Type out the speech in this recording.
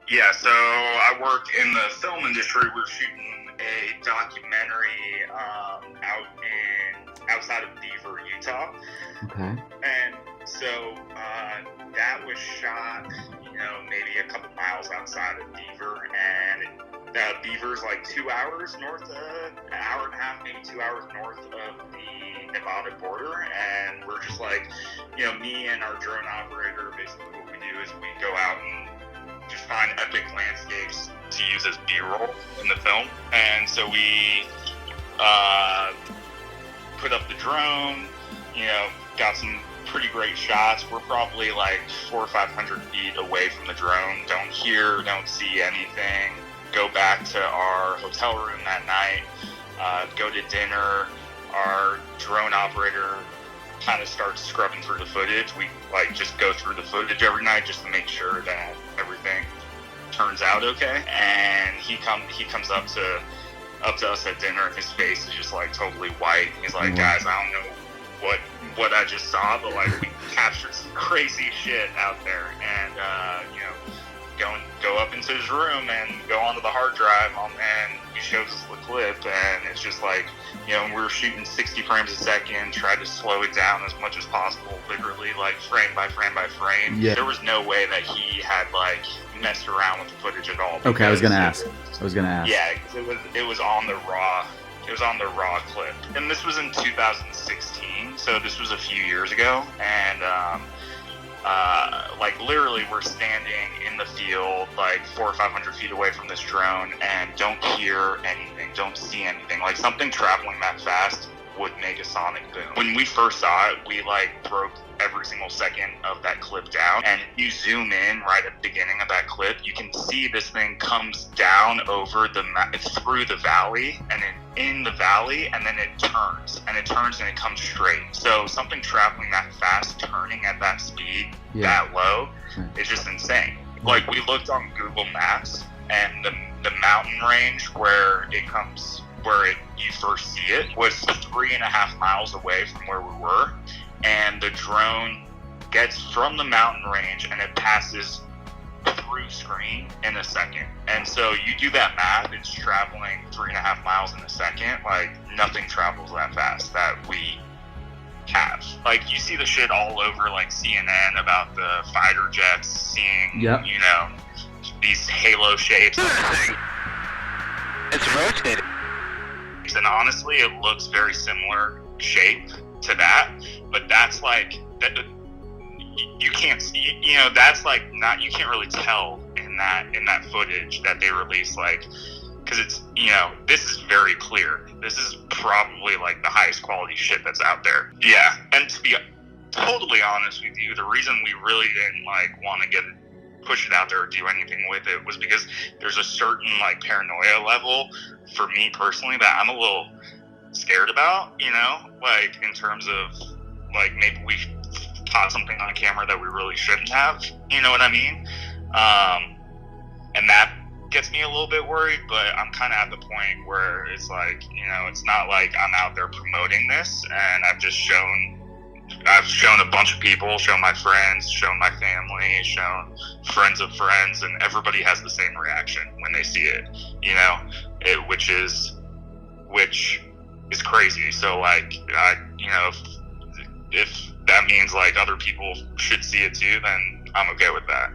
Yeah, so I work in the film industry. We're shooting a documentary outside of Beaver, Utah. Okay. And so that was shot, maybe a couple miles outside of Beaver, and Beaver's like 2 hours north, an hour and a half, maybe 2 hours north of the Nevada border. And we're just like, me and our drone operator, basically what we do is we go out and just find epic landscapes to use as B-roll in the film. And so we put up the drone, got some pretty great shots. We're probably like 400 or 500 feet away from the drone. Don't hear, don't see anything. Go back to our hotel room that night, go to dinner. Our drone operator kind of starts scrubbing through the footage. We just go through the footage every night just to make sure that everything turns out okay. And he comes up to us at dinner, and his face is just like totally white. He's like, guys, I don't know what I just saw, but like we captured some crazy shit out there. And go up into his room and go onto the hard drive, and he shows us the clip, and it's just like, we were shooting 60 frames a second, tried to slow it down as much as possible, literally like frame by frame by frame. Yeah. There was no way that he had like messed around with the footage at all. Okay, I was gonna ask. Yeah, it was on the raw. It was on the raw clip, and this was in 2016, so this was a few years ago, and literally we're standing in the field like 400 or 500 feet away from this drone and don't hear anything, don't see anything. Like something traveling that fast would make a sonic boom. When we first saw it, we broke every single second of that clip down, and you zoom in right at the beginning of that clip, you can see this thing comes down over through the valley, and then in the valley, and then it turns and it comes straight. So something traveling that fast, turning at that speed, that low, is just insane. Like, we looked on Google Maps, and the mountain range where you first see it was 3.5 miles away from where we were, and the drone gets from the mountain range and it passes through screen in a second. And so you do that math, it's traveling 3.5 miles in a second. Like, nothing travels that fast that we have. Like, you see the shit all over like CNN about the fighter jets seeing, these halo shapes. It's rotating. And honestly, it looks very similar shape to that, but that's like that. You can't see, that's like not. You can't really tell in that footage that they released, like, because it's this is very clear. This is probably like the highest quality shit that's out there. Yeah, and to be totally honest with you, the reason we really didn't want to push it out there or do anything with it was because there's a certain paranoia level for me personally that I'm a little scared about, in terms of maybe we caught something on camera that we really shouldn't have, you know what I mean? And that gets me a little bit worried, but I'm kind of at the point where it's it's not like I'm out there promoting this, and I've shown a bunch of people, shown my friends, shown my family, shown friends of friends, and everybody has the same reaction when they see it, which is crazy. So if that means other people should see it too, then I'm okay with that,